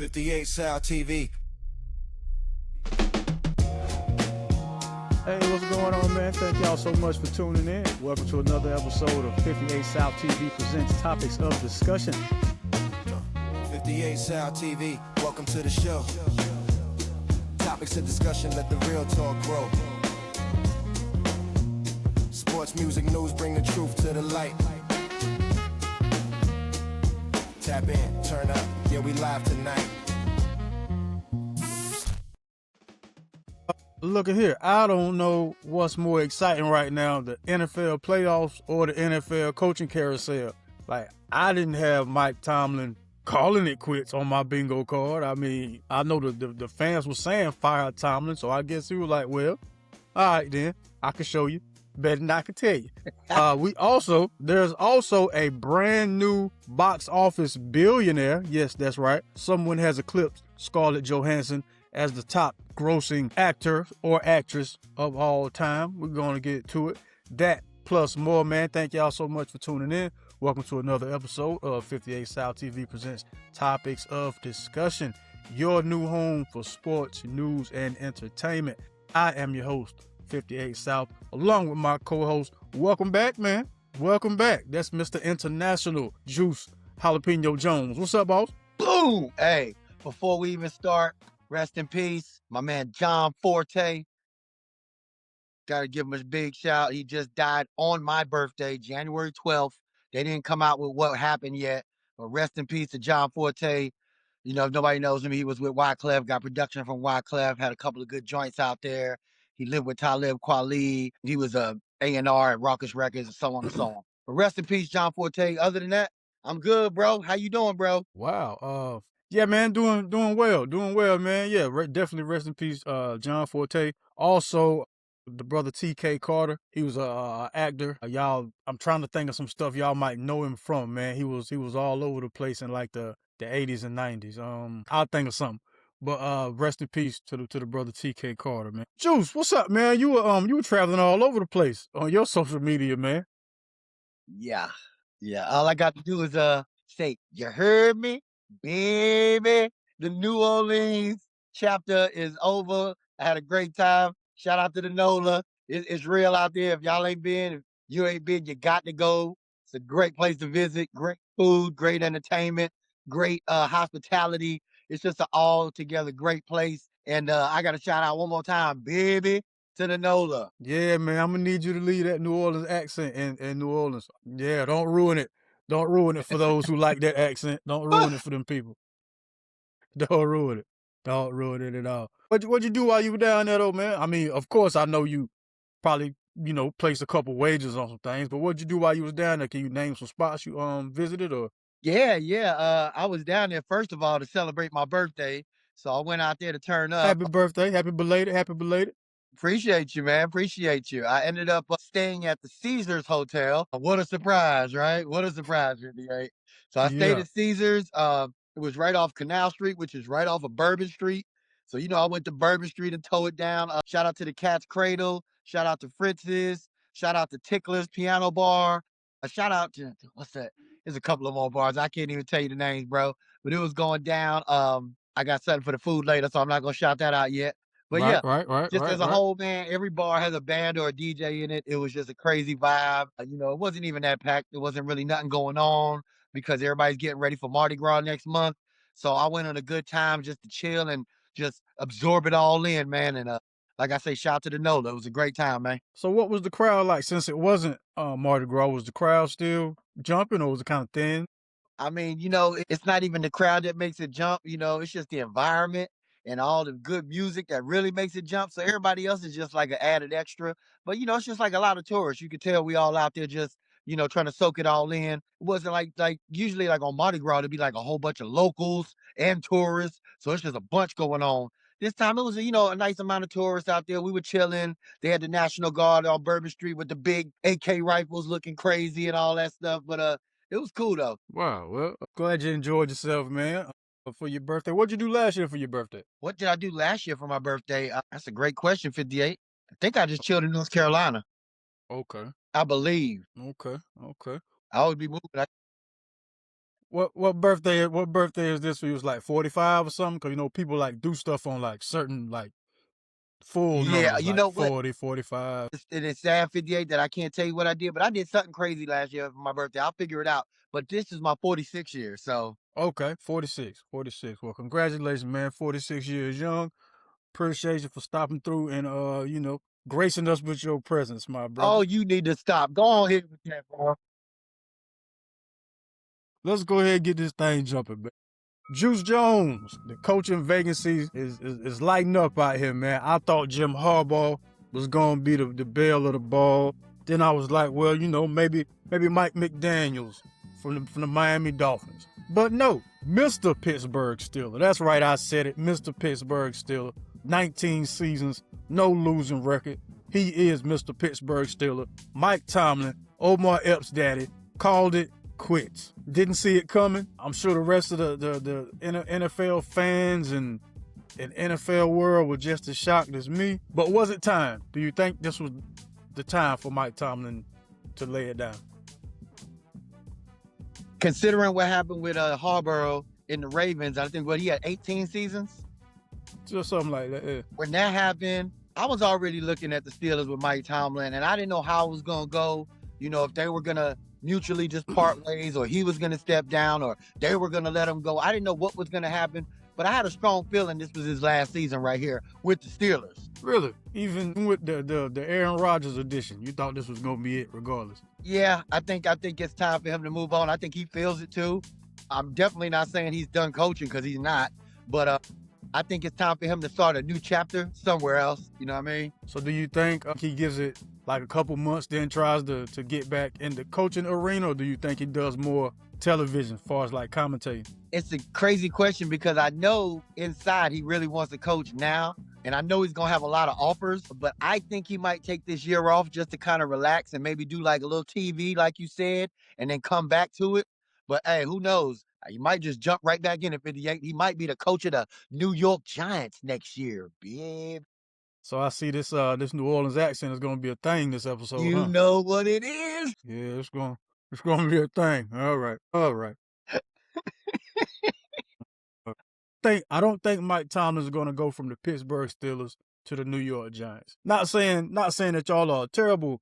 58South TV. Hey, what's going on, man? Thank y'all so much for tuning in. Welcome to another episode of 58South TV presents Topics of Discussion. 58South TV, welcome to the show. Topics of discussion, let the real talk grow. Sports, music, news, bring the truth to the light. Tap in, turn up, yeah, we live tonight. Look at here. I don't know what's more exciting right now, the NFL playoffs or the NFL coaching carousel. Like, I didn't have Mike Tomlin calling it quits on my bingo card. I mean, I know the fans were saying fire Tomlin, so I guess he was like, well, all right then, I can show you. Better than I can tell you. There's also a brand new box office billionaire. Yes, that's right. Someone has eclipsed Scarlett Johansson as the top grossing actor or actress of all time. We're going to get to it. That plus more, man. Thank y'all so much for tuning in. Welcome to another episode of 58 South TV presents Topics of Discussion, your new home for sports, news, and entertainment. I am your host, 58 South, along with my co-host. Welcome back, man. Welcome back. That's Mr. International Juice Jalapeno Jones. What's up, boss? Boom! Hey, before we even start, rest in peace, my man John Forte. Gotta give him a big shout. He just died on my birthday, January 12th. They didn't come out with what happened yet, but rest in peace to John Forte. You know, if nobody knows him, he was with Wyclef, got production from Wyclef, had a couple of good joints out there. He lived with Talib Kweli. He was a A&R at Raucous Records and so on and so on. But rest in peace, John Forte. Other than that, I'm good, bro. How you doing, bro? Wow. Yeah, man, doing well, man. Yeah, definitely rest in peace, John Forte. Also, the brother T.K. Carter. He was a actor. I'm trying to think of some stuff y'all might know him from, man. He was all over the place in like the 80s and 90s. I'll think of something. But rest in peace to the brother T.K. Carter, man. Juice, what's up, man? You were traveling all over the place on your social media, man. Yeah. All I got to do is say, you heard me, baby. The New Orleans chapter is over. I had a great time. Shout out to the NOLA. It's real out there. If y'all ain't been, if you ain't been, you got to go. It's a great place to visit. Great food, great entertainment, great hospitality. It's just an all together great place. And I got to shout out one more time, baby, to the NOLA. Yeah, man, I'm gonna need you to leave that New Orleans accent in New Orleans. Yeah, don't ruin it. Don't ruin it for those who like that accent. Don't ruin it for them people. Don't ruin it. Don't ruin it at all. What'd you do while you were down there, though, man? I mean, of course, I know you probably, placed a couple wagers on some things, but what'd you do while you was down there? Can you name some spots you visited or? Yeah. I was down there first of all to celebrate my birthday, so I went out there to turn up. Happy birthday, happy belated. Appreciate you, man. Appreciate you. I ended up staying at the Caesars Hotel. What a surprise, right? What a surprise, 58. So I stayed Yeah. at Caesars. It was right off Canal Street, which is right off of Bourbon Street. So, I went to Bourbon Street and towed it down. Shout out to the Cat's Cradle. Shout out to Fritz's. Shout out to Tickler's Piano Bar. A shout out to, what's that? There's a couple of more bars. I can't even tell you the names, bro. But it was going down. I got something for the food later, so I'm not going to shout that out yet. But yeah, just as a whole, man, every bar has a band or a DJ in it. It was just a crazy vibe. It wasn't even that packed. There wasn't really nothing going on because everybody's getting ready for Mardi Gras next month. So I went on a good time just to chill and just absorb it all in, man. And like I say, shout out to the NOLA. It was a great time, man. So what was the crowd like? Since it wasn't Mardi Gras, was the crowd still jumping or was it kind of thin? I mean, it's not even the crowd that makes it jump. It's just the environment and all the good music that really makes it jump. So everybody else is just like an added extra. But, it's just like a lot of tourists. You could tell we all out there just, trying to soak it all in. It wasn't like usually like on Mardi Gras, it'd be like a whole bunch of locals and tourists. So it's just a bunch going on. This time it was, a nice amount of tourists out there. We were chilling. They had the National Guard on Bourbon Street with the big AK rifles looking crazy and all that stuff. But it was cool though. Wow, well, glad you enjoyed yourself, man. For your birthday, what'd you do last year for your birthday? What did I do last year for my birthday? That's a great question, 58. I think I just chilled in North Carolina. Okay. I believe. Okay. I always be moving. What birthday is this? He was like 45 or something, because people like do stuff on like certain like full Yeah, numbers you like know what? 40, 45. It's sad 58 that I can't tell you what I did, but I did something crazy last year for my birthday. I'll figure it out. But this is my 46th year, so Okay, 46. Well, congratulations, man. 46 years young. Appreciate you for stopping through and gracing us with your presence, my brother. oh, you need to stop. Go on here with that, bro. Let's go ahead and get this thing jumping, man. Juice Jones, the coaching vacancy is lighting up out here, man. I thought Jim Harbaugh was gonna be the belle of the ball. Then I was like, well, maybe Mike McDaniels from the Miami Dolphins. But no, Mr. Pittsburgh Steeler. That's right, I said it. Mr. Pittsburgh Steeler. 19 seasons, no losing record. He is Mr. Pittsburgh Steeler. Mike Tomlin, Omar Epps' daddy, called it quits. Didn't see it coming. I'm sure the rest of the NFL fans and NFL world were just as shocked as me. But was it time? Do you think this was the time for Mike Tomlin to lay it down? Considering what happened with Harbaugh in the Ravens, I think he had 18 seasons. Just something like that. Yeah. When that happened, I was already looking at the Steelers with Mike Tomlin, and I didn't know how it was gonna go. If they were gonna mutually just part ways, or he was gonna step down, or they were gonna let him go. I didn't know what was gonna happen, but I had a strong feeling this was his last season right here with the Steelers. Really? Even with the Aaron Rodgers edition, you thought this was gonna be it regardless? Yeah, I think it's time for him to move on. I think he feels it too. I'm definitely not saying he's done coaching, because he's not, but I think it's time for him to start a new chapter somewhere else. You know what I mean? So do you think he gives it like a couple months, then tries to get back in the coaching arena, or do you think he does more television as far as like commentating? It's a crazy question, because I know inside he really wants to coach now, and I know he's going to have a lot of offers, but I think he might take this year off just to kind of relax and maybe do like a little TV, like you said, and then come back to it. But hey, who knows? He might just jump right back in at 58. He might be the coach of the New York Giants next year, babe. So I see this New Orleans accent is gonna be a thing this episode, You huh? know what it is? Yeah, it's gonna be a thing. All right. I don't think Mike Tomlin is gonna go from the Pittsburgh Steelers to the New York Giants. Not saying that y'all are a terrible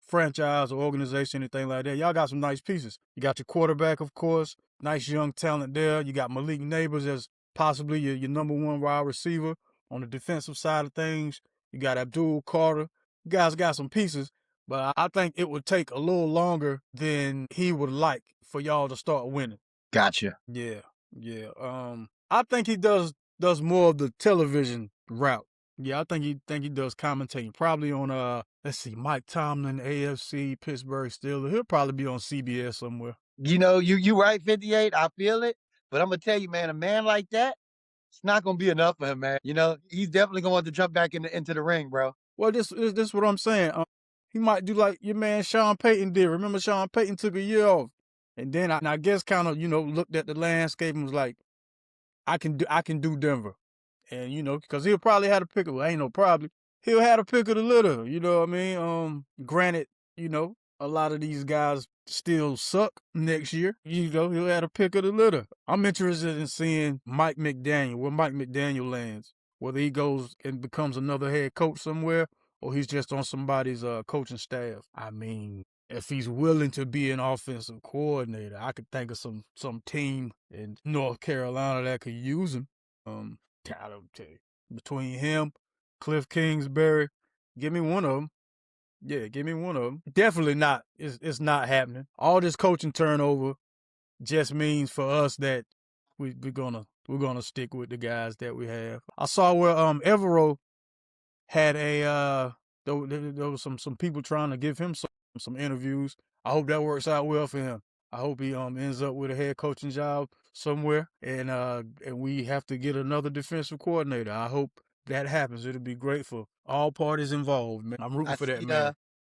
franchise or organization, anything like that. Y'all got some nice pieces. You got your quarterback, of course, nice young talent there. You got Malik Neighbors as possibly your number one wide receiver. On the defensive side of things, you got Abdul Carter. You guys got some pieces, but I think it would take a little longer than he would like for y'all to start winning. Gotcha. Yeah. I think he does more of the television route. Yeah, I think he does commentating. Probably on let's see, Mike Tomlin, AFC, Pittsburgh Steelers. He'll probably be on CBS somewhere. You right, 58. I feel it. But I'm gonna tell you, man, a man like that, it's not gonna be enough for him, man. He's definitely gonna want to jump back into the ring, bro. Well, this is what I'm saying. He might do like your man Sean Payton did. Remember, Sean Payton took a year off, and then I guess kind of looked at the landscape and was like, I can do Denver, and because he'll probably have to pick it. Well, ain't no probably. He'll have to pick of the litter. You know what I mean? Granted, a lot of these guys still suck next year. He'll have to pick of the litter. I'm interested in seeing Mike McDaniel, where Mike McDaniel lands. Whether he goes and becomes another head coach somewhere, or he's just on somebody's coaching staff. I mean, if he's willing to be an offensive coordinator, I could think of some team in North Carolina that could use him. I don't tell you. Between him, Cliff Kingsbury, give me one of them. Yeah, give me one of them. Definitely not. It's not happening. All this coaching turnover just means for us that we're gonna stick with the guys that we have. I saw where Evero had there was some people trying to give him some interviews. I hope that works out well for him. I hope he ends up with a head coaching job somewhere, and we have to get another defensive coordinator. I hope that happens. It'll be great for all parties involved, man. I'm rooting for that, man.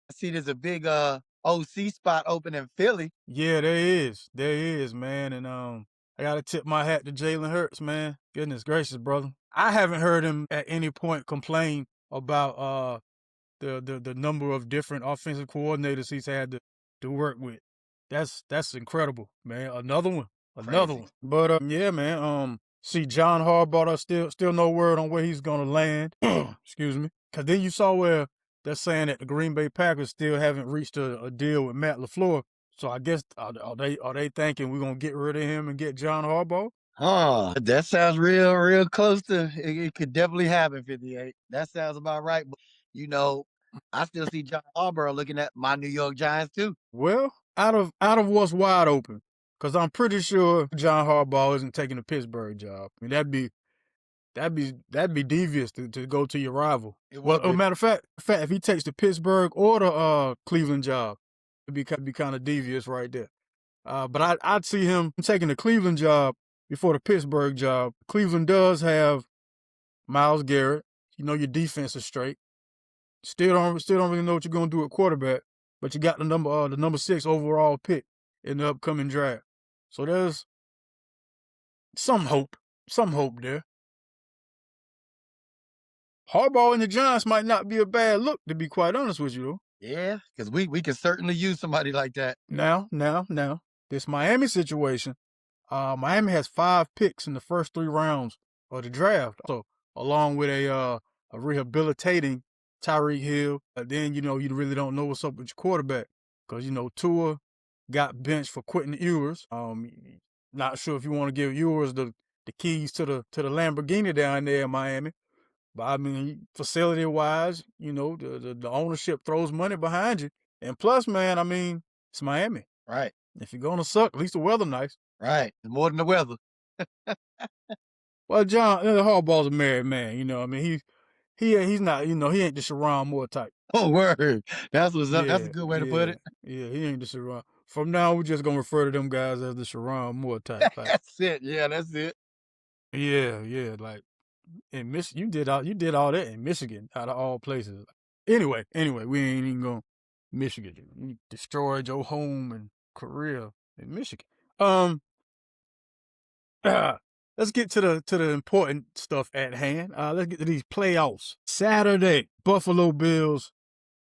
I see there's a big OC spot open in Philly. Yeah, there is, man, and I gotta tip my hat to Jalen Hurts, man. Goodness gracious, brother. I haven't heard him at any point complain about the number of different offensive coordinators he's had to work with. That's incredible, man. Another one. Another Crazy. one. But yeah, man. See, John Harbaugh, still no word on where he's gonna land. Excuse me. Cause then you saw where they're saying that the Green Bay Packers still haven't reached a deal with Matt LaFleur. So I guess are they thinking we're gonna get rid of him and get John Harbaugh? That sounds real close to it could definitely happen, 58. That sounds about right. But I still see John Harbaugh looking at my New York Giants too. Well, out of what's wide open, because I'm pretty sure John Harbaugh isn't taking the Pittsburgh job. I mean, that'd be devious to go to your rival. It Well, would be. matter of fact, if he takes the Pittsburgh or the Cleveland job, it'd be kind of devious right there. But I'd see him taking the Cleveland job before the Pittsburgh job. Cleveland does have Myles Garrett. You know your defense is straight. Still don't really know what you're gonna do at quarterback, but you got the number 6 overall pick in the upcoming draft. So there's some hope there. Harbaugh and the Giants might not be a bad look, to be quite honest with you, though. Yeah, because we can certainly use somebody like that. Now, this Miami situation, Miami has 5 picks in the first 3 rounds of the draft. So along with a rehabilitating Tyreek Hill, then you really don't know what's up with your quarterback because Tua got benched for Quentin Ewers. Not sure if you want to give Ewers the keys to the Lamborghini down there in Miami. But I mean, facility wise, the ownership throws money behind you. And plus, man, I mean, it's Miami. Right. If you're gonna suck, at least the weather nice. Right. More than the weather. Well, John Harbaugh's a married man, I mean, he's not, he ain't the Sharon Moore type. Oh, word. That's what's up. That's a good way to put it. Yeah, he ain't the Sharon. From now, we're just gonna refer to them guys as the Sharon Moore type. Like, That's it. Yeah, that's it. yeah, like in Michigan, you did all that in Michigan, out of all places. Anyway, we ain't even going Michigan. You destroyed your home and career in Michigan. Let's get to the important stuff at hand. Let's get to these playoffs. Saturday, Buffalo Bills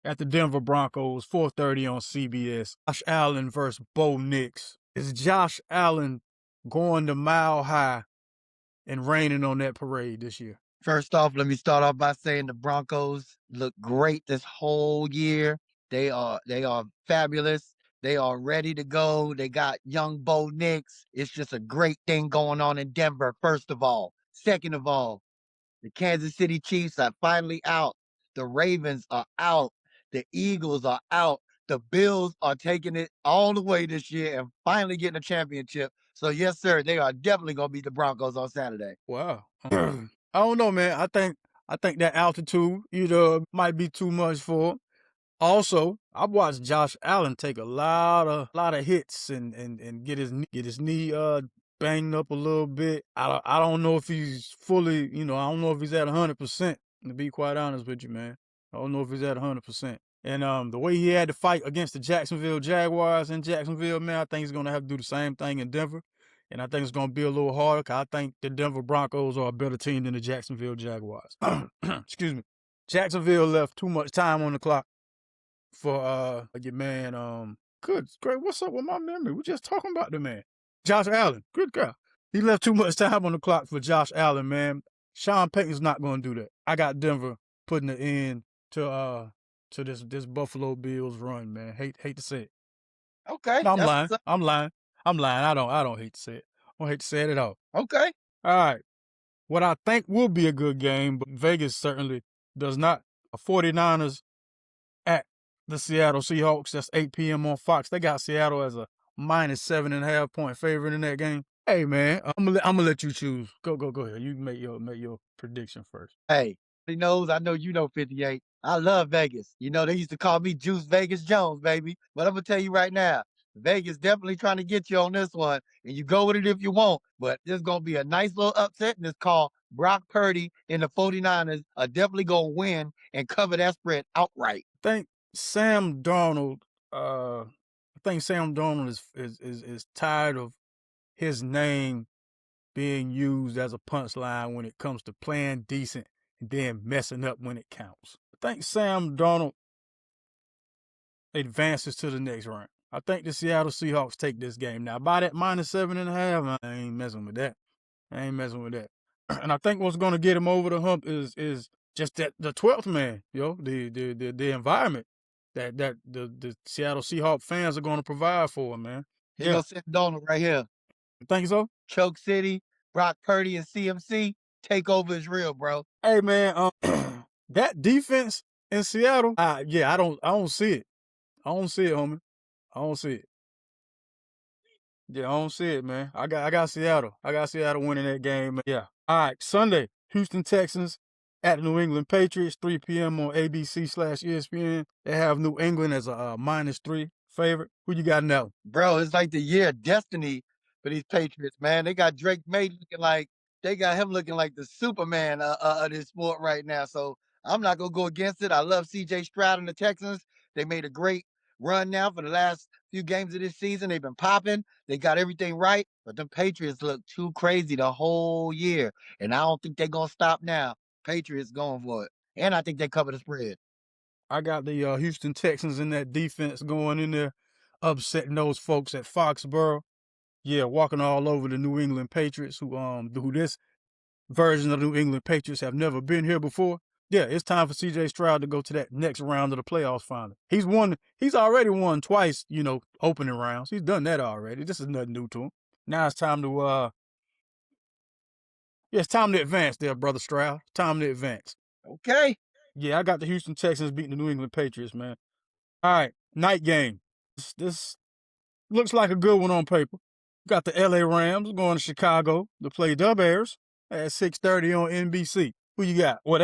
at the Denver Broncos, 4:30 on CBS. Josh Allen versus Bo Nix. Is Josh Allen going to Mile High and raining on that parade this year? First off, let me start off by saying the Broncos look great this whole year. They are fabulous. They are ready to go. They got young Bo Nix. It's just a great thing going on in Denver, first of all. Second of all, the Kansas City Chiefs are finally out. The Ravens are out. The Eagles are out. The Bills are taking it all the way this year and finally getting a championship. So, yes, sir, they are definitely going to beat the Broncos on Saturday. Wow. I don't know, man. I think that altitude might be too much for him. Also, I've watched Josh Allen take a lot of hits and get his knee banged up a little bit. I don't know if he's fully, I don't know if he's at 100%, to be quite honest with you, man. I don't know if he's at 100%. And the way he had to fight against the Jacksonville Jaguars in Jacksonville, man, I think he's going to have to do the same thing in Denver. And I think it's going to be a little harder because I think the Denver Broncos are a better team than the Jacksonville Jaguars. Excuse me. Jacksonville left too much time on the clock for your man. Good, great. What's up with my memory? We're just talking about the man, Josh Allen. Good God. He left too much time on the clock for Josh Allen, man. Sean Payton's not going to do that. I got Denver putting an end to this Buffalo Bills run, man. Hate to say it. Okay. No, I'm lying. I don't hate to say it. I don't hate to say it at all. Okay. All right. What I think will be a good game, but Vegas certainly does not. 49ers at the Seattle Seahawks. That's 8 p.m. on Fox. They got Seattle as a -7.5 point favorite in that game. Hey, man, I'm gonna let you choose. Go ahead. You make your prediction first. Hey, he knows. I know you know 58. I love Vegas. They used to call me Juice Vegas Jones, baby. But I'm gonna tell you right now, Vegas definitely trying to get you on this one, and you go with it if you want. But there's gonna be a nice little upset, and it's called Brock Purdy and the 49ers are definitely gonna win and cover that spread outright. I think Sam Darnold is tired of his name being used as a punchline when it comes to playing decent and then messing up when it counts. I think Sam Darnold advances to the next round. I think the Seattle Seahawks take this game. Now, by that -7.5, I ain't messing with that. And I think what's going to get him over the hump is just that the 12th man, the environment that the Seattle Seahawks fans are going to provide for him, man. Here goes Sam Donald right here. You think so? Choke City, Brock Purdy, and CMC. Takeover is real, bro. Hey, man, that defense in Seattle, I don't see it. I don't see it, homie. I don't see it. Yeah, I don't see it, man. I got Seattle. I got Seattle winning that game. Yeah. All right, Sunday, Houston Texans at New England Patriots, 3 p.m. on ABC/ESPN. They have New England as a -3 favorite. Who you got now? Bro, it's like the year of destiny for these Patriots, man. They got Drake May looking like the Superman of this sport right now. So I'm not gonna go against it. I love CJ Stroud and the Texans. They made a great run now for the last few games of this season. They've been popping. They got everything right, but the Patriots look too crazy the whole year, and I don't think they're gonna stop now. Patriots going for it, and I think they cover the spread. I got the Houston Texans in that defense going in there, upsetting those folks at Foxborough. Yeah, walking all over the New England Patriots, who this version of the New England Patriots have never been here before. Yeah, it's time for CJ Stroud to go to that next round of the playoffs finally. He's already won twice, opening rounds. He's done that already. This is nothing new to him. Now it's time to it's time to advance there, brother Stroud. Time to advance. Okay. Yeah, I got the Houston Texans beating the New England Patriots, man. All right, night game. This looks like a good one on paper. Got the LA Rams going to Chicago to play the Bears at 6:30 on NBC. Who you got? Well,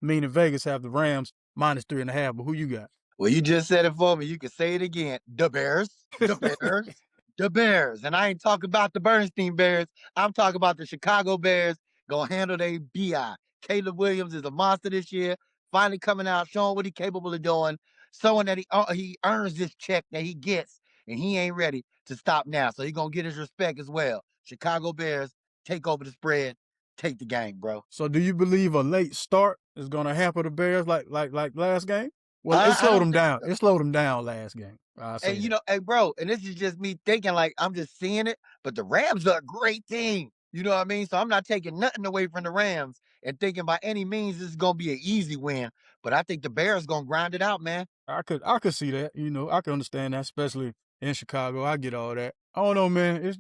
meaning Vegas, have the Rams -3.5, but who you got? Well, you just said it for me. You can say it again. The Bears. The Bears. The Bears. And I ain't talking about the Bernstein Bears. I'm talking about the Chicago Bears going to handle their BI. Caleb Williams is a monster this year. Finally coming out, showing what he's capable of doing, showing that he earns this check that he gets, and he ain't ready to stop now. So he's going to get his respect as well. Chicago Bears, take over the spread. Take the game, bro. So do you believe a late start is going to hamper the Bears like last game? Well, it slowed them down. It slowed them down last game. Hey, bro, and this is just me thinking, like, I'm just seeing it, but the Rams are a great team. You know what I mean? So I'm not taking nothing away from the Rams and thinking by any means this is going to be an easy win. But I think the Bears going to grind it out, man. I could see that. I can understand that, especially in Chicago. I get all that. I don't know, man.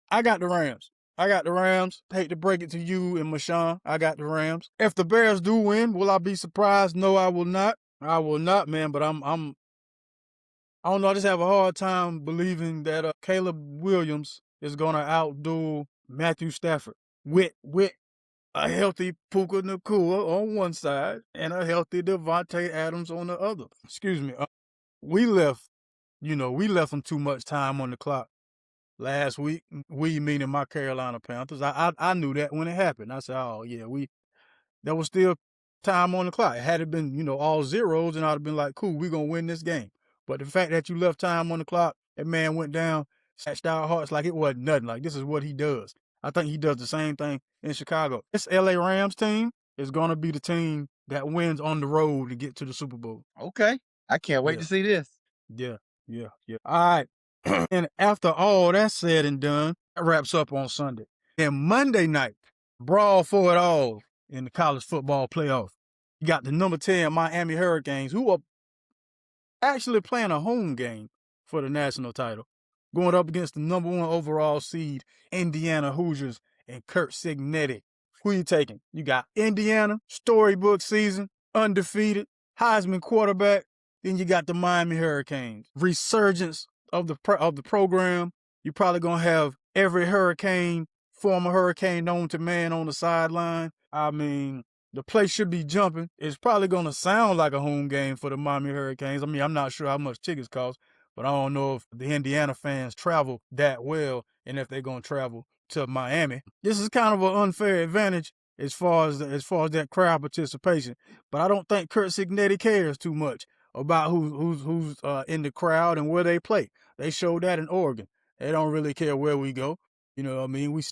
I got the Rams. Hate to break it to you and Mashawn. I got the Rams. If the Bears do win, will I be surprised? No, I will not. I will not, man. But I don't know. I just have a hard time believing that Caleb Williams is going to outdo Matthew Stafford with a healthy Puka Nacua on one side and a healthy Devontae Adams on the other. Excuse me. We left them too much time on the clock last week. We meaning my Carolina Panthers. I knew that when it happened. I said, oh yeah, there was still time on the clock. Had it been, all zeros, and I'd have been like, cool, we're gonna win this game. But the fact that you left time on the clock, that man went down, snatched our hearts like it wasn't nothing. Like, this is what he does. I think he does the same thing in Chicago. This LA Rams team is gonna be the team that wins on the road to get to the Super Bowl. Okay. I can't wait to see this. Yeah. All right. And after all that's said and done, that wraps up on Sunday. And Monday night, brawl for it all in the college football playoff. You got the number 10 Miami Hurricanes, who are actually playing a home game for the national title, going up against the number 1 overall seed, Indiana Hoosiers and Kurt Signetti. Who you taking? You got Indiana, storybook season, undefeated, Heisman quarterback. Then you got the Miami Hurricanes. Resurgence of the program. You're probably going to have every former Hurricane known to man on the sideline. I mean, the place should be jumping. It's probably going to sound like a home game for the Miami Hurricanes. I mean, I'm not sure how much tickets cost, but I don't know if the Indiana fans travel that well and if they're going to travel to Miami. This is kind of an unfair advantage as far as that crowd participation. But I don't think Kurt Signetti cares too much about who's in the crowd and where they play. They showed that in Oregon. They don't really care where we go. You know what I mean? We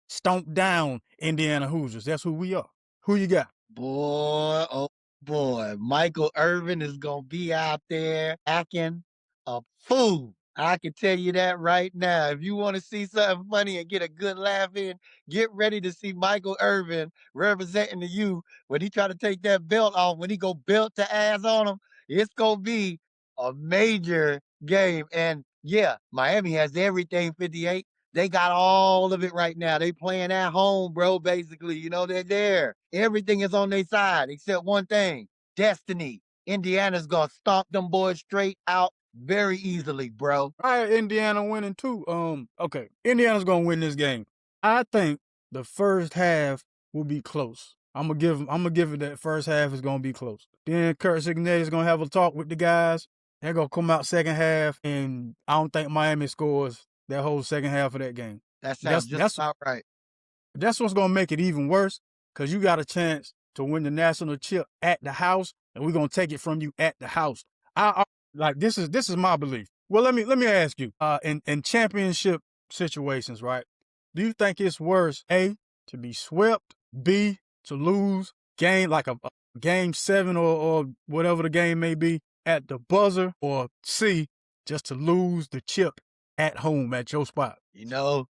stomp down Indiana Hoosiers. That's who we are. Who you got? Boy, oh boy. Michael Irvin is going to be out there acting a fool. I can tell you that right now. If you want to see something funny and get a good laugh in, get ready to see Michael Irvin representing the U when he try to take that belt off. When he go belt to ass on him, it's gonna be a major game. And yeah, Miami has everything. 58. They got all of it right now. They playing at home, bro. Basically, they're there. Everything is on their side except one thing: destiny. Indiana's gonna stomp them boys straight out very easily, bro. I had Indiana winning too. Okay, Indiana's gonna win this game. I think the first half will be close. I'm gonna give it that first half is gonna be close. Then Kurt Signet is gonna have a talk with the guys. They're gonna come out second half, and I don't think Miami scores that whole second half of that game. That sounds just about right. That's what's gonna make it even worse, because you got a chance to win the national chip at the house, and we're gonna take it from you at the house. I like this is my belief. Well, let me ask you, in championship situations, right? Do you think it's worse, A, to be swept, B, to lose like a game 7 or whatever the game may be at the buzzer, or C, just to lose the chip at home at your spot?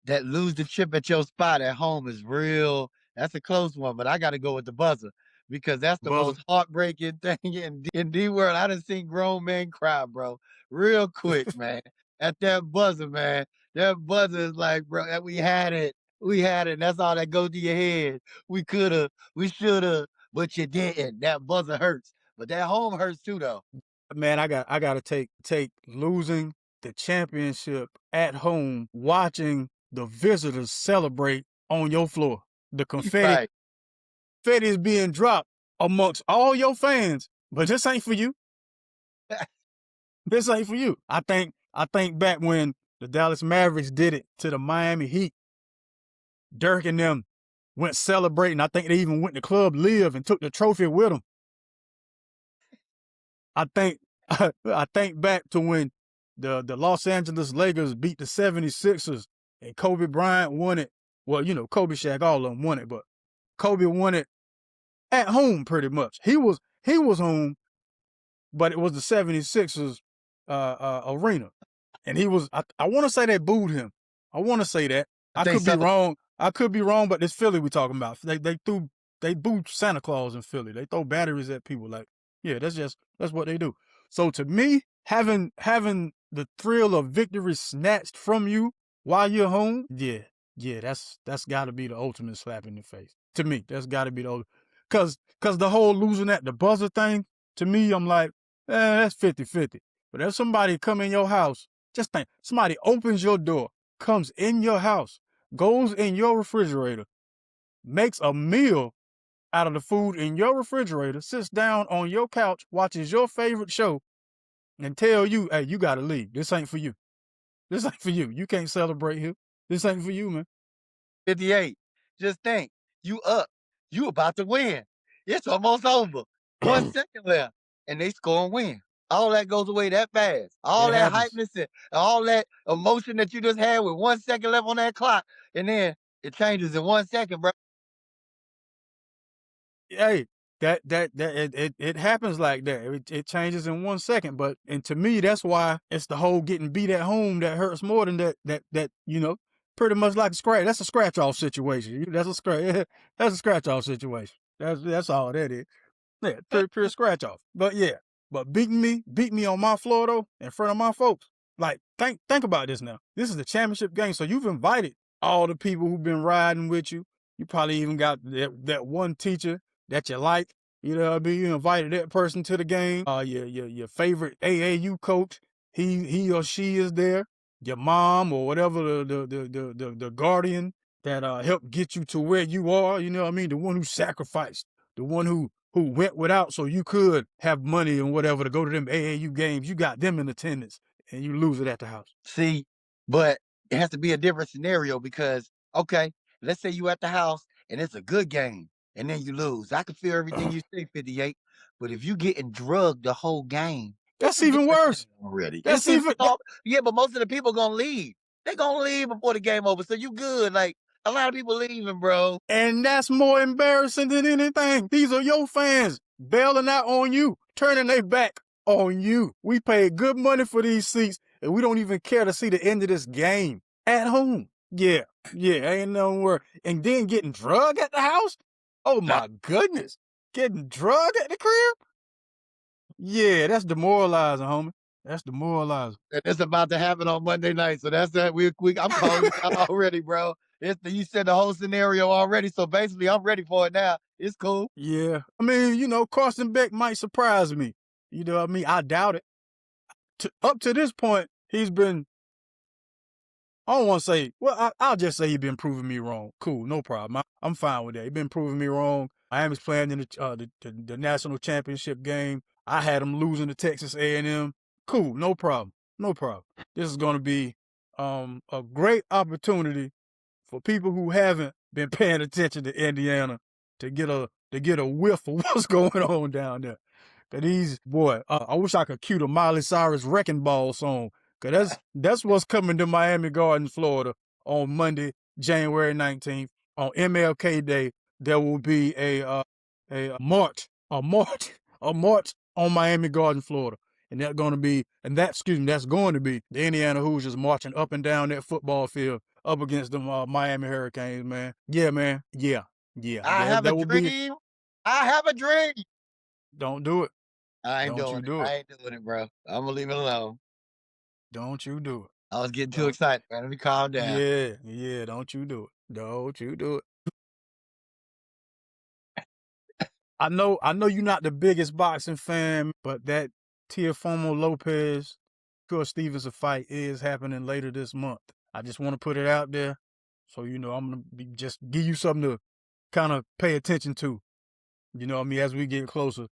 That lose the chip at your spot at home is real. That's a close one, but I got to go with the buzzer because that's the most heartbreaking thing in D world. I done seen grown men cry, bro, real quick, man. At that buzzer, man. That buzzer is like, bro, we had it. We had it. That's all that goes to your head. We coulda, we shoulda, but you didn't. That buzzer hurts, but that home hurts too, though. Man, I gotta take losing the championship at home, watching the visitors celebrate on your floor. The confetti is being dropped amongst all your fans, but this ain't for you. This ain't for you. I think back when the Dallas Mavericks did it to the Miami Heat. Dirk and them went celebrating. I think they even went to Club Live and took the trophy with them. I think back to when the Los Angeles Lakers beat the 76ers and Kobe Bryant won it. Well, Kobe, Shaq, all of them won it, but Kobe won it at home pretty much. He was home, but it was the 76ers arena. And he was, I want to say they booed him. I want to say that. I could be wrong. I could be wrong, but it's Philly we talking about. They booed Santa Claus in Philly. They throw batteries at people. Like, yeah, that's what they do. So to me, having the thrill of victory snatched from you while you're home, yeah, that's got to be the ultimate slap in the face. To me, that's got to be the ultimate. Cause the whole losing at the buzzer thing, to me, I'm like, that's 50-50. But if somebody come in your house, just think, somebody opens your door, comes in your house, goes in your refrigerator, makes a meal out of the food in your refrigerator, sits down on your couch, watches your favorite show, and tell you, hey, you gotta leave. This ain't for you. This ain't for you. You can't celebrate here. This ain't for you, man. 58. Just think, you up. You about to win. It's almost over. 1 second left. And they score and win. All that goes away that fast. All that hypeness and all that emotion that you just had with 1 second left on that clock. And then it changes in 1 second, bro. Hey, it happens like that. It changes in 1 second. And to me, that's why it's the whole getting beat at home that hurts more than that pretty much like a scratch. That's a scratch off situation. That's a scratch off situation. That's all that is. Yeah, pure scratch off. But yeah, beat me on my floor though, in front of my folks. Like, think about this now. This is the championship game, so you've invited all the people who've been riding with you. You probably even got that one teacher that you like. You know what I mean? You invited that person to the game. Your favorite AAU coach, he or she is there. Your mom or whatever the guardian that helped get you to where you are. You know what I mean? The one who sacrificed, the one who went without so you could have money and whatever to go to them AAU games. You got them in attendance and you lose it at the house. See, but it has to be a different scenario because, okay, let's say you at the house and it's a good game and then you lose. I can feel everything you say, 58. But if you getting drugged the whole game, that's even worse. Already. Yeah, but most of the people gonna leave. They gonna leave before the game over. So you good. Like, a lot of people leaving, bro. And that's more embarrassing than anything. These are your fans bailing out on you, turning their back on you. We paid good money for these seats, and we don't even care to see the end of this game at home. Yeah, ain't no word. And then getting drugged at the house? Oh my goodness. Getting drugged at the crib? Yeah, that's demoralizing, homie. That's demoralizing. And it's about to happen on Monday night. So that's that. I'm calling it out already, bro. You said the whole scenario already. So basically, I'm ready for it now. It's cool. Yeah. I mean, Carson Beck might surprise me. You know what I mean? I doubt it. Up to this point, he's been, I don't want to say, well, I'll just say he's been proving me wrong. Cool, no problem. I'm fine with that. He's been proving me wrong. Miami's playing in the national championship game. I had him losing to Texas A&M. Cool, no problem. This is going to be a great opportunity for people who haven't been paying attention to Indiana to get a whiff of what's going on down there. I wish I could cue the Miley Cyrus Wrecking Ball song. Cause that's what's coming to Miami Gardens, Florida on Monday, January 19th. On MLK Day, there will be a march on Miami Gardens, Florida. And that's going to be the Indiana Hoosiers marching up and down that football field up against the Miami Hurricanes, man. Yeah, man. Yeah. I have a dream. Don't do it. I ain't doing it, bro. I'm gonna leave it alone. Don't you do it. I was getting too excited, man. Let me calm down. Yeah, don't you do it. I know you're not the biggest boxing fan, but that Teofimo Lopez, Shakur Stevenson fight is happening later this month. I just want to put it out there. So, I'm going to just give you something to kind of pay attention to, as we get closer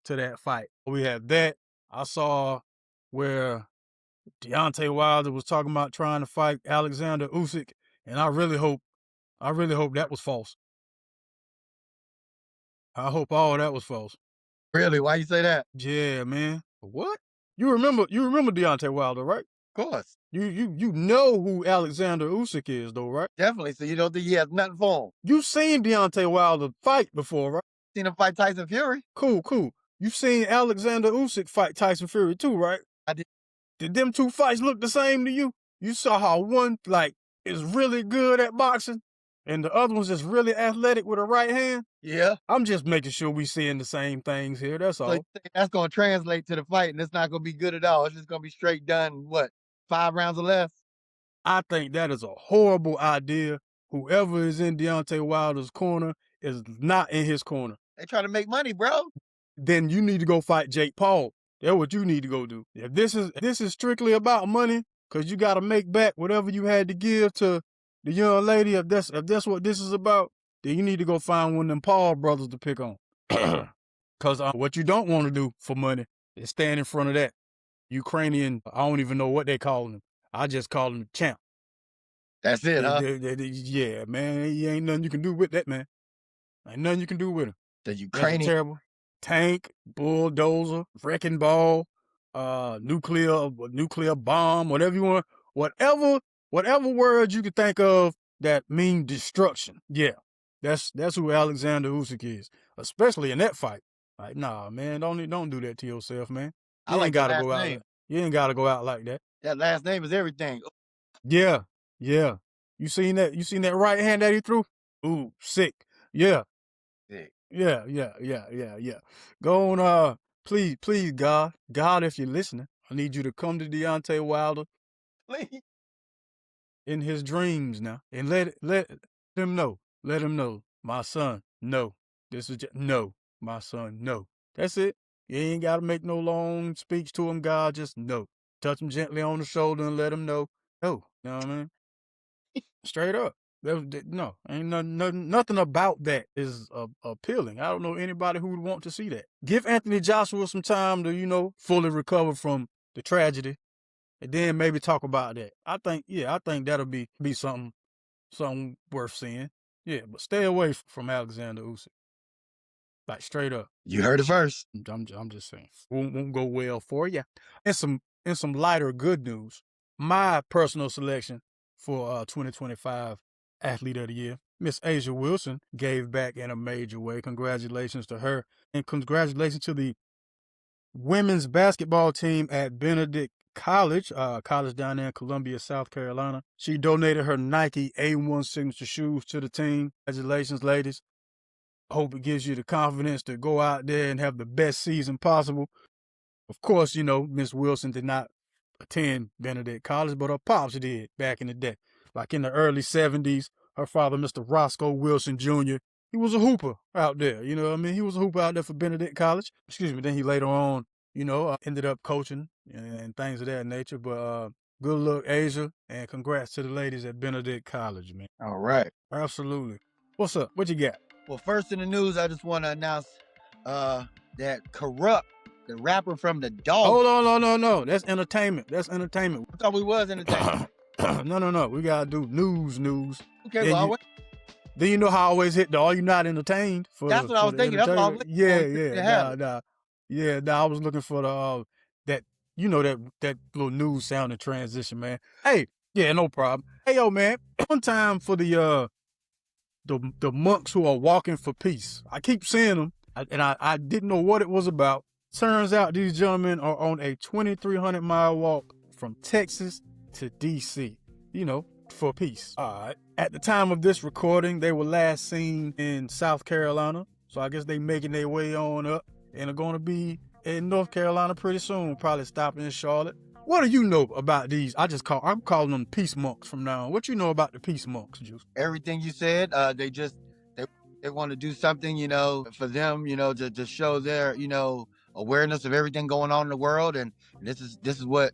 to that fight. We have that. I saw where Deontay Wilder was talking about trying to fight Alexander Usyk, and I really hope that was false. I hope all that was false. Really? Why you say that? Yeah, man. What? You remember Deontay Wilder, right? Of course. You know who Alexander Usyk is, though, right? Definitely. So you don't think he has nothing for him? You've seen Deontay Wilder fight before, right? Seen him fight Tyson Fury. Cool. You've seen Alexander Usyk fight Tyson Fury too, right? I did. Did them two fights look the same to you? You saw how one, is really good at boxing, and the other one's just really athletic with a right hand? Yeah. I'm just making sure we seeing the same things here, that's all. So that's going to translate to the fight, and it's not going to be good at all. It's just going to be straight done, 5 rounds or less? I think that is a horrible idea. Whoever is in Deontay Wilder's corner is not in his corner. They trying to make money, bro. Then you need to go fight Jake Paul. That's what you need to go do. If this is strictly about money, because you got to make back whatever you had to give to the young lady, if that's what this is about, then you need to go find one of them Paul brothers to pick on. Because what you don't want to do for money is stand in front of that Ukrainian, I don't even know what they call him. I just call him the champ. That's it, huh? Yeah, man. Ain't nothing you can do with that, man. Ain't nothing you can do with him. The Ukrainian. That's terrible. Tank, bulldozer, wrecking ball, nuclear bomb, whatever you want, whatever words you can think of that mean destruction. Yeah, that's who Alexander Usyk is, especially in that fight. Like, nah, man, don't do that to yourself, man. You ain't gotta go out. You ain't gotta go out like that. That last name is everything. Yeah. You seen that right hand that he threw? Ooh, sick. Yeah. Sick. Yeah. Go on, please, God, if you're listening, I need you to come to Deontay Wilder, Please. In his dreams now, and let him know, my son, no, no, my son, no. That's it. You ain't got to make no long speech to him, God, just no. Touch him gently on the shoulder and let him know, no. You know what I mean? Straight up. No, ain't nothing about that is appealing. I don't know anybody who would want to see that. Give Anthony Joshua some time to, fully recover from the tragedy, and then maybe talk about that. I think that'll be something worth seeing. Yeah, but stay away from Alexander Usyk. Like, straight up. You heard it first. I'm just saying. Won't go well for you. And some lighter good news. My personal selection for 2025 Athlete of the Year, Miss Asia Wilson, gave back in a major way. Congratulations to her. And congratulations to the women's basketball team at Benedict college down there in Columbia, South Carolina. She donated her Nike A1 signature shoes to the team. Congratulations, ladies. Hope it gives you the confidence to go out there and have the best season possible. Of course, Miss Wilson did not attend Benedict College, but her pops did back in the day. Like in the early 70s, her father, Mr. Roscoe Wilson Jr., he was a hooper out there. You know what I mean? He was a hooper out there for Benedict College. Excuse me. Then he later on, ended up coaching and things of that nature. But good luck, Asia, and congrats to the ladies at Benedict College, man. All right. Absolutely. What's up? What you got? Well, first in the news, I just want to announce that Kurupt, the rapper from the Dog. Hold on, no. That's entertainment. I thought we was entertainment. No. We gotta do news. Okay, well, then you know how I always hit the "Are you not entertained?" That's what I was thinking. That's what I was looking for. I was looking for the that little news sounding transition, man. Hey, yeah, no problem. Hey, yo, man. One time for the monks who are walking for peace. I keep seeing them, and I didn't know what it was about. Turns out these gentlemen are on a 2,300-mile walk from Texas to D.C., for peace. All right. At the time of this recording, they were last seen in South Carolina, so I guess they making their way on up and are going to be in North Carolina pretty soon, probably stopping in Charlotte. What do you know about these? I'm calling them peace monks from now on. What you know about the peace monks, Juice? Everything you said. They want to do something, for them, to show their, awareness of everything going on in the world, and this is what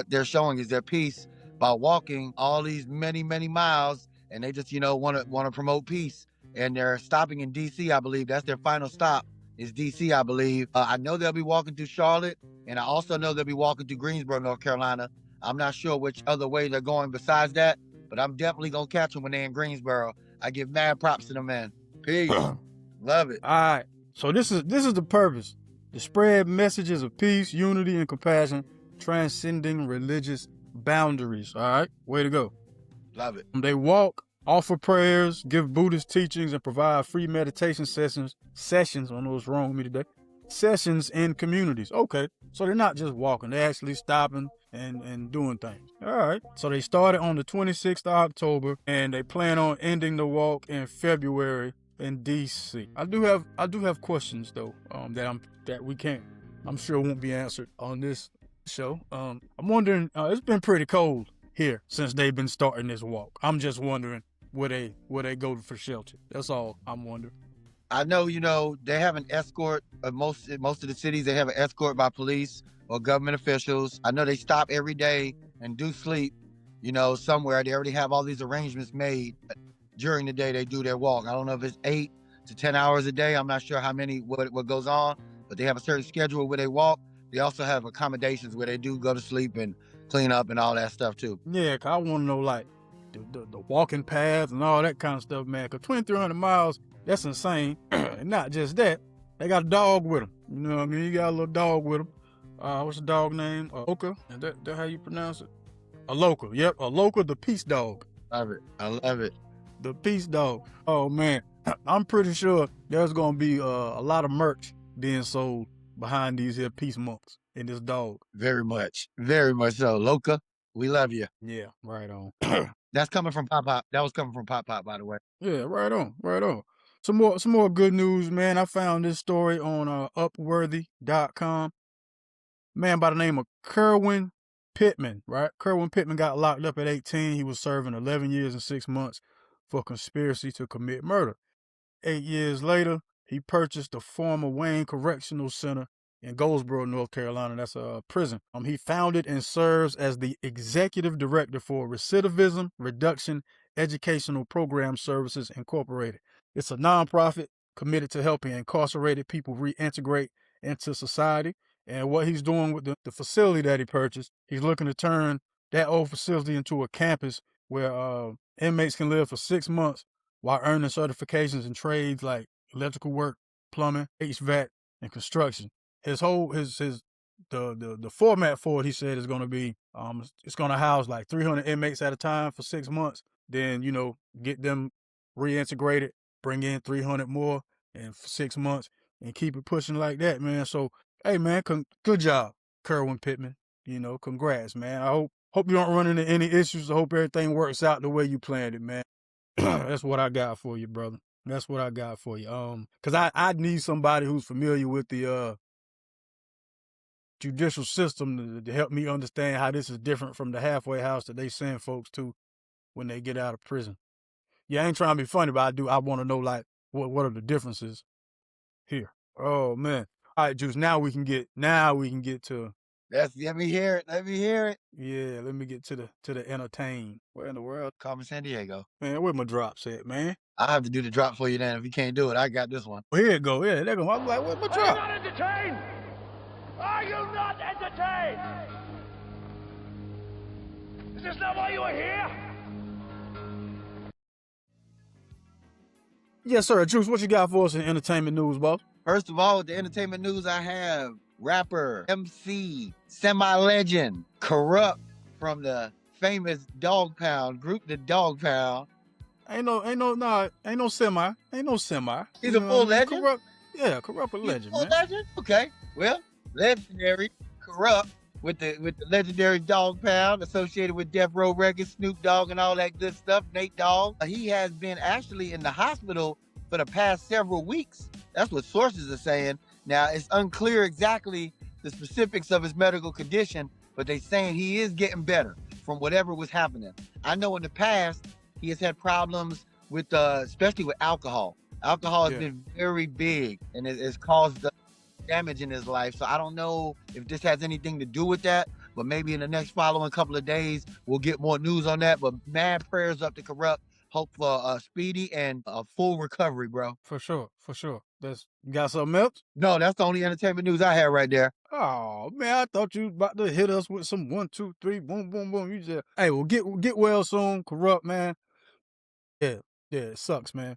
they're showing is their peace by walking all these many miles, and they just want to promote peace, and they're stopping in DC. I believe that's their final stop is DC. I believe. I know they'll be walking through Charlotte, and I also know they'll be walking through Greensboro, North Carolina. I'm not sure which other way they're going besides that, but I'm definitely gonna catch them when they're in Greensboro. I give mad props to them, man. Peace. Love it. All right. So this is the purpose. To spread messages of peace, unity, and compassion, transcending religious boundaries. All right? Way to go. Love it. They walk, offer prayers, give Buddhist teachings, and provide free meditation sessions. I don't know what's wrong with me today. Sessions in communities. Okay. So they're not just walking. They're actually stopping and doing things. All right. So they started on the 26th of October, and they plan on ending the walk in February in DC. I do have questions though, I'm sure won't be answered on this show. I'm wondering, it's been pretty cold here since they've been starting this walk. I'm just wondering where they go for shelter. That's all I'm wondering. I know, they have an escort. Most of the cities, they have an escort by police or government officials. I know they stop every day and do sleep, somewhere. They already have all these arrangements made. During the day, they do their walk. I don't know if it's 8 to 10 hours a day. I'm not sure how many, what goes on, but they have a certain schedule where they walk. They also have accommodations where they do go to sleep and clean up and all that stuff too. Yeah, 'cause I want to know like the walking paths and all that kind of stuff, man. 'Cause 2,300 miles, that's insane. And not just that, they got a dog with them. You know what I mean? You got a little dog with them. What's the dog name? Oka? Is that how you pronounce it? Aloka. Yep, Aloka, the peace dog. Love it. I love it. The peace dog. Oh man, I'm pretty sure there's gonna be a lot of merch being sold behind these here peace monks and this dog. Very much so. Loka, we love you. Yeah, right on. That's coming from Pop Pop. That was coming from Pop Pop, by the way. Yeah, right on. Some more good news, man. I found this story on Upworthy.com. Man by the name of Kerwin Pittman, right? Kerwin Pittman got locked up at 18. He was serving 11 years and 6 months for conspiracy to commit murder. 8 years later, he purchased the former Wayne Correctional Center in Goldsboro, North Carolina. That's a prison. He founded and serves as the executive director for Recidivism Reduction Educational Program Services Incorporated. It's a nonprofit committed to helping incarcerated people reintegrate into society. And what he's doing with the facility that he purchased, he's looking to turn that old facility into a campus where inmates can live for 6 months while earning certifications in trades like electrical work, plumbing, HVAC, and construction. The format for it, he said, is going to be it's going to house like 300 inmates at a time for 6 months. Then get them reintegrated, bring in 300 more, and for 6 months, and keep it pushing like that, man. So hey, man, good job, Kerwin Pittman. You know, congrats, man. I hope you don't run into any issues. I hope everything works out the way you planned it, man. That's what I got for you, brother. That's what I got for you. Cause I need somebody who's familiar with the judicial system to help me understand how this is different from the halfway house that they send folks to when they get out of prison. Yeah, I ain't trying to be funny, but I want to know like what are the differences here. Oh man. All right, Juice. Now we can get to Let me hear it. Let me hear it. yeah, let me get to the entertain. Where in the world? Call me San Diego. Man, where my drops at, man? I'll have to do the drop for you then. If you can't do it, I got this one. Well, here it go. Yeah, they're going. I'm like, where's my drop? Are you not entertained? Are you not entertained? Is this not why you are here? Yes, sir. Juice, what you got for us in entertainment news, boss? First of all, with the entertainment news, I have rapper, MC, semi-legend, Kurupt from the famous Dog Pound group, the Dog Pound. Ain't no semi. He's a full legend? Kurupt a legend, Full man. legend? Okay. Well, legendary Kurupt with the legendary Dog Pound associated with Death Row Records, Snoop Dogg and all that good stuff, Nate Dogg. He has been actually in the hospital for the past several weeks. That's what sources are saying. Now, it's unclear exactly the specifics of his medical condition, but they're saying he is getting better from whatever was happening. I know in the past, he has had problems with, especially with alcohol. Alcohol has been very big, and it has caused damage in his life. So I don't know if this has anything to do with that, but maybe in the next following couple of days, we'll get more news on that. But mad prayers up to Kurupt. Hope for a speedy and a full recovery, bro. For sure. You got something else? No, that's the only entertainment news I have right there. Oh man, I thought you was about to hit us with some 1, 2, 3, boom, boom, boom. You just well get well soon, Kurupt, man. Yeah, it sucks, man.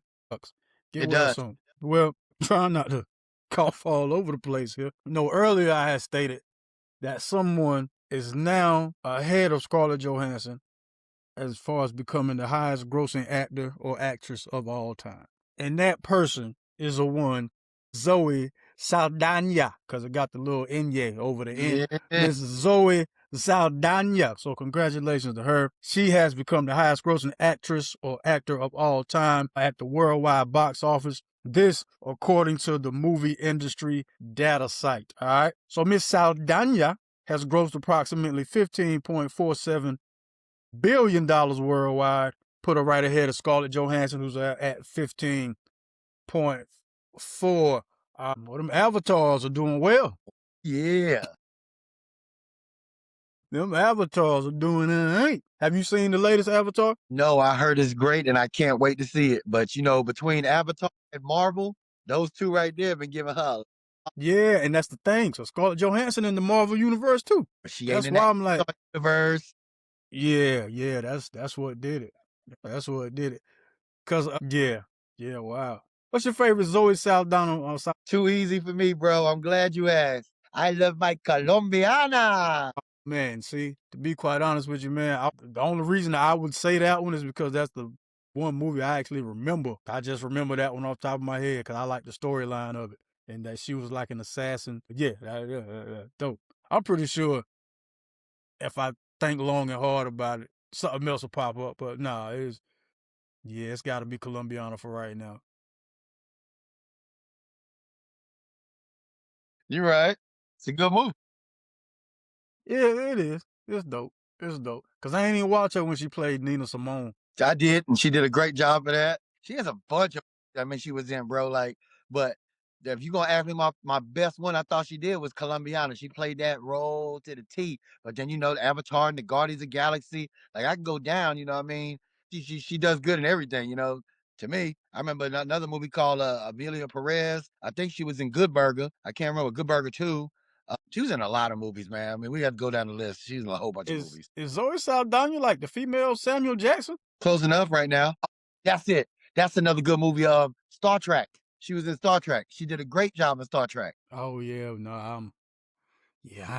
Get well soon. Well, trying not to cough all over the place here. No, earlier I had stated that someone is now ahead of Scarlett Johansson as far as becoming the highest grossing actor or actress of all time. And that person is a one, Zoe Saldana, because it got the little N over the N. Miss Zoe Saldana. So congratulations to her. She has become the highest grossing actress or actor of all time at the worldwide box office. This, according to the movie industry data site. All right. So Miss Saldana has grossed approximately $15.47 billion worldwide. Put her right ahead of Scarlett Johansson, who's at 15.4. Well, them avatars are doing well. Yeah. Them avatars are doing it. Have you seen the latest Avatar? No, I heard it's great and I can't wait to see it. But, you know, between Avatar and Marvel, those two right there have been giving her. Yeah, and that's the thing. So Scarlett Johansson in the Marvel universe too. She That's ain't why in I'm like, that universe. yeah, that's what did it. That's what did it. Cause wow. What's your favorite Zoe Saldana? Too easy for me, bro. I'm glad you asked. I love my Colombiana. Man, see, to be quite honest with you, man, the only reason I would say that one is because that's the one movie I actually remember. I just remember that one off the top of my head because I like the storyline of it and that she was like an assassin. Yeah, dope. I'm pretty sure if I think long and hard about it, something else will pop up. But nah, it's got to be Colombiana for right now. You're right. It's a good movie. Yeah, it is. It's dope. Because I ain't even watch her when she played Nina Simone. I did, and she did a great job of that. She has a bunch of, she was in, bro. Like, but if you're going to ask me my best one, I thought she did was Colombiana. She played that role to the T. But then, you know, the Avatar and the Guardians of the Galaxy, like, I can go down, you know what I mean? She does good in everything, you know. To me, I remember another movie called Amelia Perez. I think she was in Good Burger. I can't remember, Good Burger 2. She was in a lot of movies, man. I mean, we have to go down the list. She's in a whole bunch of movies. Is Zoe Saldana like the female Samuel Jackson? Close enough right now. That's it. That's another good movie. Star Trek. She was in Star Trek. She did a great job in Star Trek. Oh yeah, no, I'm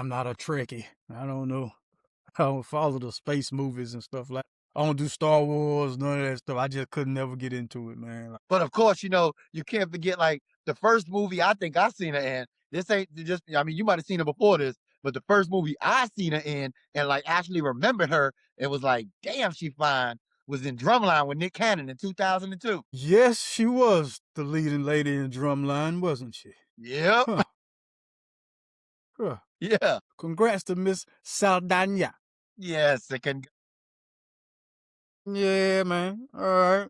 not a Trekkie. I don't know. I don't follow the space movies and stuff like. I don't do Star Wars, none of that stuff. I just couldn't never get into it, man. But of course, you know, you can't forget like the first movie I think I seen her in. This ain't just, I mean, you might have seen her before this, But the first movie I seen her in and like actually remembered her, it was like, damn, she fine, was in Drumline with Nick Cannon in 2002. Yes, she was the leading lady in Drumline, wasn't she? Yep. Huh. Huh. Yeah. Congrats to Miss Saldana. Yes. Yeah, man. All right.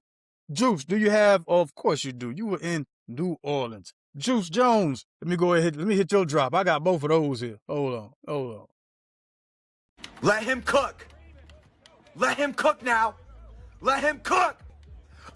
Juice, do you have? Oh, of course you do. You were in New Orleans. Juice Jones. Let me go ahead. Let me hit your drop. I got both of those here. Hold on. Let him cook. Let him cook now. Let him cook.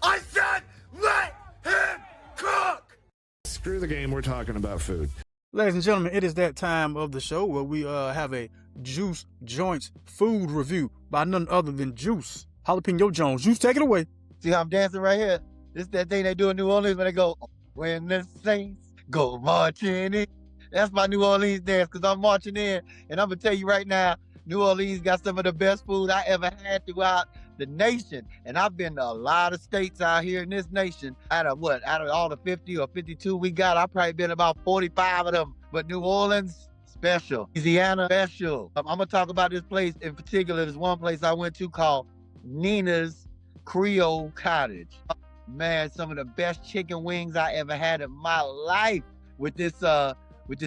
I said let him cook. Screw the game. We're talking about food. Ladies and gentlemen, it is that time of the show where we have a Juice Joints food review by none other than Juice Jalapeno Jones. Juice, take it away. See how I'm dancing right here? This that thing they do in New Orleans when they go, when the Saints go marching in. That's my New Orleans dance because I'm marching in. And I'm going to tell you right now, New Orleans got some of the best food I ever had throughout the nation. And I've been to a lot of states out here in this nation. Out of all the 50 or 52 we got, I've probably been about 45 of them. But New Orleans, special. Louisiana, special. I'm going to talk about this place in particular. There's one place I went to called Nina's Creole Cottage. Man, some of the best chicken wings I ever had in my life with this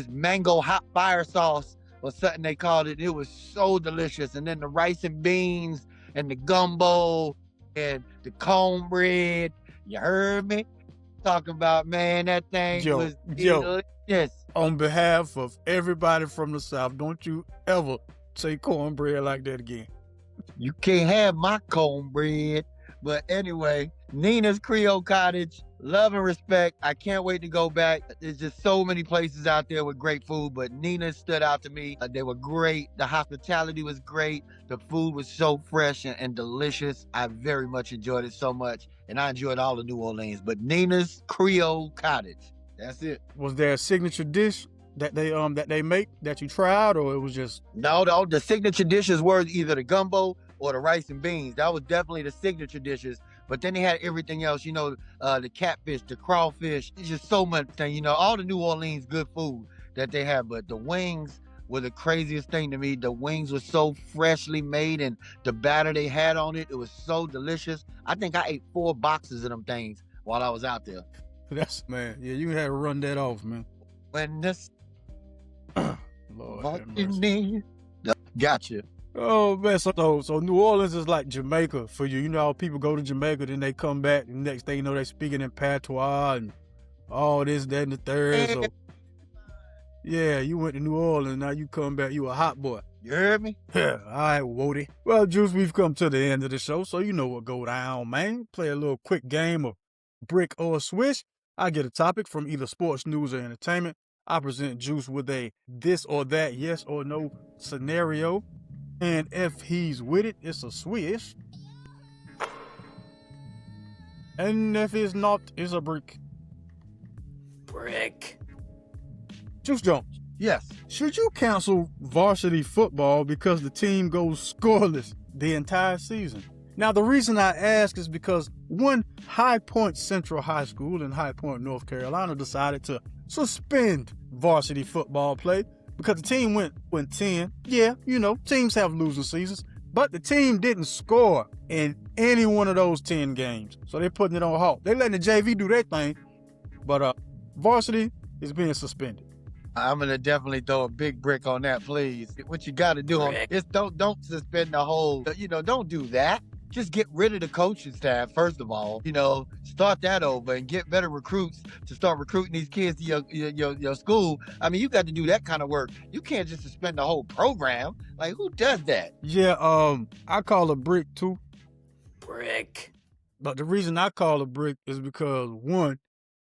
mango hot fire sauce or something they called it. It was so delicious. And then the rice and beans and the gumbo and the cornbread. You heard me? Talking about, man, that thing was delicious. On behalf of everybody from the South, don't you ever say cornbread like that again. You can't have my cornbread. But anyway, Nina's Creole Cottage, love and respect. I can't wait to go back. There's just so many places out there with great food, but Nina's stood out to me. They were great. The hospitality was great. The food was so fresh and delicious. I very much enjoyed it so much, and I enjoyed all of New Orleans. But Nina's Creole Cottage, that's it. Was there a signature dish that they make that you tried, or it was just? No, the signature dishes were either the gumbo or the rice and beans. That was definitely the signature dishes. But then they had everything else, the catfish, the crawfish. It's just so much thing, all the New Orleans good food that they have. But the wings were the craziest thing to me. The wings were so freshly made, and the batter they had on it, it was so delicious. I think I ate 4 boxes of them things while I was out there. That's, man, yeah, you had to run that off, man. When this Lord have mercy. Gotcha. Oh man, so New Orleans is like Jamaica for you. You know how people go to Jamaica, then they come back, and next thing you know, they speaking in patois and all this, that, and the third. So yeah, you went to New Orleans, now you come back, you a hot boy. You heard me? Yeah, all right, Wody. Well, Juice, we've come to the end of the show, so you know what go down, man. Play a little quick game of brick or swish. I get a topic from either sports, news, or entertainment. I present Juice with a this or that, yes or no scenario. And if he's with it, it's a swish. And if it's not, it's a brick. Brick. Juice Jones. Yes. Should you cancel varsity football because the team goes scoreless the entire season? Now, the reason I ask is because one High Point Central High School in High Point, North Carolina decided to suspend varsity football play because the team went 10. Yeah, teams have losing seasons, but the team didn't score in any one of those 10 games. So they're putting it on halt. They're letting the JV do their thing, but varsity is being suspended. I'm gonna definitely throw a big brick on that, please. What you gotta do is don't suspend the whole, don't do that. Just get rid of the coaching staff, first of all. Start that over and get better recruits to start recruiting these kids to your school. I mean, you got to do that kind of work. You can't just suspend the whole program. Like, who does that? Yeah, I call a brick too. Brick. But the reason I call a brick is because, one,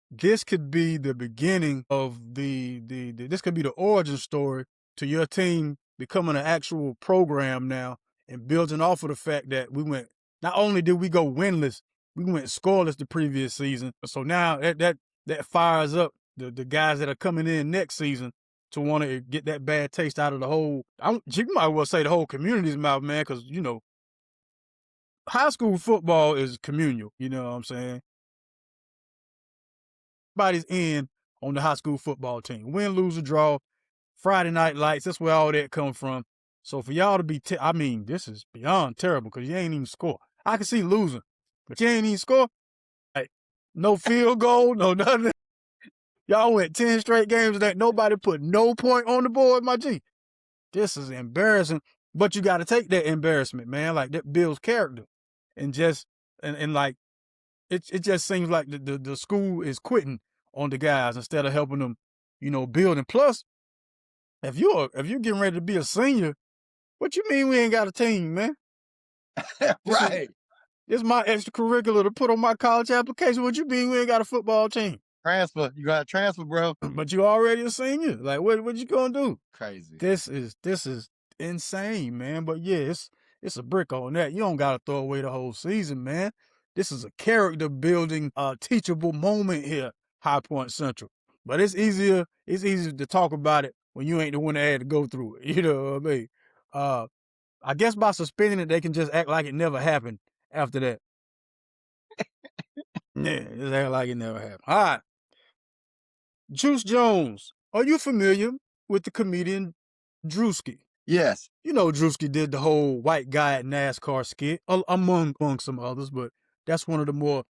this could be the beginning of this could be the origin story to your team becoming an actual program now and building off of the fact that not only did we go winless, we went scoreless the previous season. So now that fires up the guys that are coming in next season to want to get that bad taste out of the whole, you might well say the whole community's mouth, man, because, high school football is communal, you know what I'm saying? Everybody's in on the high school football team. Win, lose, or draw, Friday Night Lights, that's where all that come from. So for y'all to be, I mean, this is beyond terrible because you ain't even score. I can see losing, but you ain't even score. Like, no field goal, no nothing. Y'all went 10 straight games that nobody put no point on the board, my G. This is embarrassing, but you got to take that embarrassment, man. Like, that builds character. And just, and like, it just seems like the school is quitting on the guys instead of helping them, build. And plus, if you're getting ready to be a senior, what you mean we ain't got a team, man? Right. This is my extracurricular to put on my college application. What you mean we ain't got a football team? Transfer. You got to transfer, bro. But you already a senior. Like, what you gonna do? Crazy. This is insane, man. But yeah, it's a brick on that. You don't gotta throw away the whole season, man. This is a character building, teachable moment here, High Point Central. But it's easier to talk about it when you ain't the one that had to go through it. You know what I mean? I guess by suspending it, they can just act like it never happened after that. Yeah, just act like it never happened. All right. Juice Jones, are you familiar with the comedian Drewski? Yes. You know Drewski did the whole white guy at NASCAR skit, among some others, but that's one of the more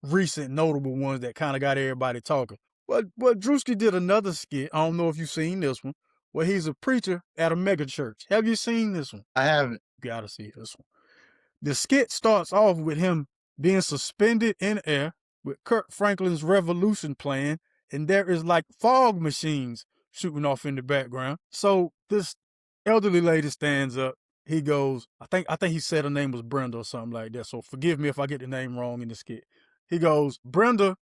recent notable ones that kind of got everybody talking. Well, Drewski did another skit, I don't know if you've seen this one, where he's a preacher at a mega church. Have you seen this one? I haven't. You gotta see this one. The skit starts off with him being suspended in air with Kirk Franklin's Revolution playing, and there is like fog machines shooting off in the background. So this elderly lady stands up. He goes, I think he said her name was Brenda or something like that. So forgive me if I get the name wrong in the skit. He goes, Brenda,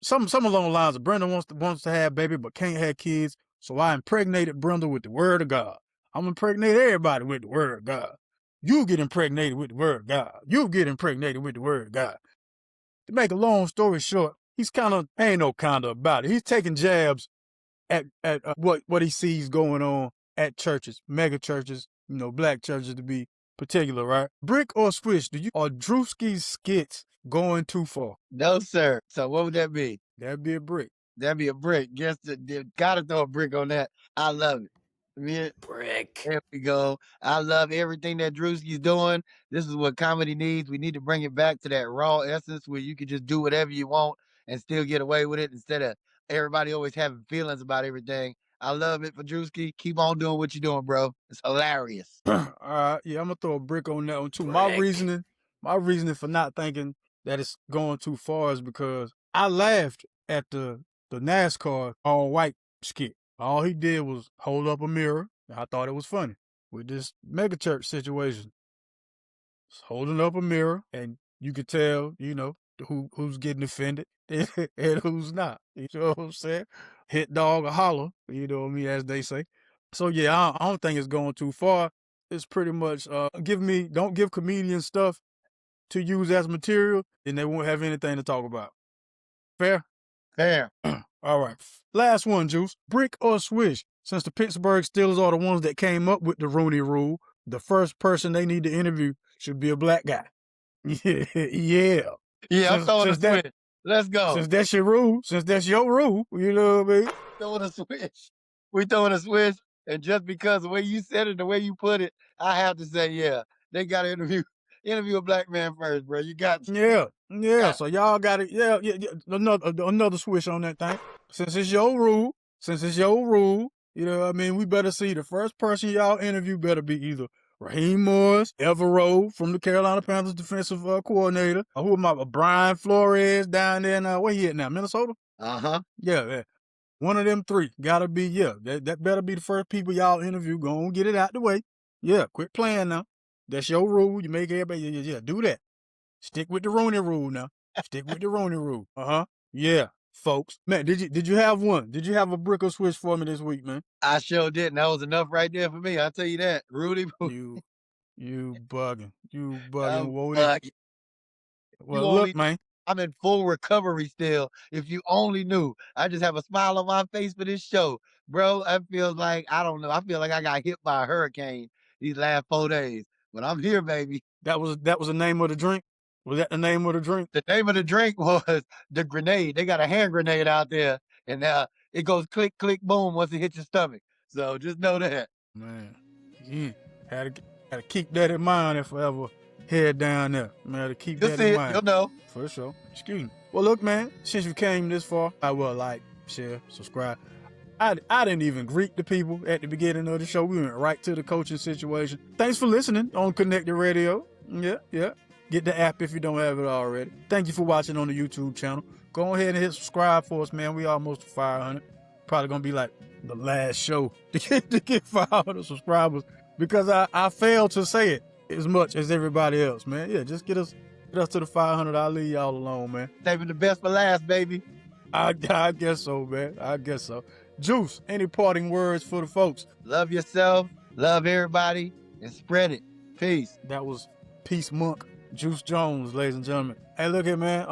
some along the lines of Brenda wants to have baby but can't have kids. So I impregnated Brenda with the word of God. I'm impregnating everybody with the word of God. You get impregnated with the word of God. You get impregnated with the word of God. To make a long story short, he's ain't no kind of about it. He's taking jabs at what he sees going on at churches, mega churches, black churches to be particular, right? Brick or switch, are Drewski's skits going too far? No, sir. So what would that be? That'd be a brick. That'd be a brick. Guess gotta throw a brick on that. I love it. Brick. There we go. I love everything that Drewski's doing. This is what comedy needs. We need to bring it back to that raw essence where you can just do whatever you want and still get away with it instead of everybody always having feelings about everything. I love it for Drewski. Keep on doing what you're doing, bro. It's hilarious. All right, yeah, I'm gonna throw a brick on that one too. Brick. My reasoning for not thinking that it's going too far is because I laughed at the NASCAR all white skit. All he did was hold up a mirror. I thought it was funny with this megachurch situation. Just holding up a mirror, and you could tell, who's getting offended and who's not. You know what I'm saying? Hit dog or holler, you know what I mean, as they say. So yeah, I don't think it's going too far. It's pretty much don't give comedians stuff to use as material, and they won't have anything to talk about. Fair? Fair. All right. Last one, Juice. Brick or switch? Since the Pittsburgh Steelers are the ones that came up with the Rooney Rule, the first person they need to interview should be a black guy. Yeah. Yeah, I'm throwing a switch. Let's go. Since that's your rule, you know what I mean? Throwing a switch. We throwing a switch, and just because the way you said it, the way you put it, I have to say, yeah, they got to interview a black man first, bro. You got to. Yeah. So y'all got it. Yeah. Another switch on that thing. Since it's your rule, you know what I mean? We better see the first person y'all interview better be either Raheem Morris, Everett from the Carolina Panthers defensive coordinator. Who am I? Brian Flores down there in, where he at now? Minnesota? Uh-huh. Yeah. One of them three. Gotta be, that better be the first people y'all interview. Go on, get it out the way. Yeah, quit playing now. That's your rule. You make everybody, yeah, do that. Stick with the Rooney Rule now. Stick with the Rooney Rule. Uh-huh. Yeah, folks. Man, did you have one? Did you have a brick or switch for me this week, man? I sure didn't. That was enough right there for me. I'll tell you that. Rudy. You bugging. I'm Wody. bugging. Well, look, man. I'm in full recovery still. If you only knew. I just have a smile on my face for this show. Bro, I feel like, I don't know. I feel like I got hit by a hurricane these last 4 days. But I'm here, baby. That was the name of the drink? Was that the name of the drink? The name of the drink was the grenade. They got a hand grenade out there. And it goes click, click, boom once it hits your stomach. So just know that. Man, yeah, had to keep that in mind if I ever head down there. Man, had to keep You'll that see in it. mind. You'll know. For sure. Excuse me. Well, look, man, since you came this far, I will like, share, subscribe. I didn't even greet the people at the beginning of the show. We went right to the coaching situation. Thanks for listening on Connected Radio. Yeah. Get the app if you don't have it already. Thank you for watching on the YouTube channel. Go ahead and hit subscribe for us, man. We almost to 500. Probably gonna be like the last show to get 500 subscribers because I failed to say it as much as everybody else, man. Yeah, just get us to the 500. I'll leave y'all alone, man. Saving the best for last, baby. I guess so, man. I guess so. Juice, any parting words for the folks? Love yourself, love everybody, and spread it. Peace. That was Peace Monk, Juice Jones, ladies and gentlemen. Hey, look here, man.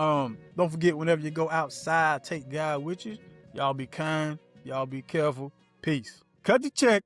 Don't forget, whenever you go outside, take God with you. Y'all be kind. Y'all be careful. Peace. Cut the check.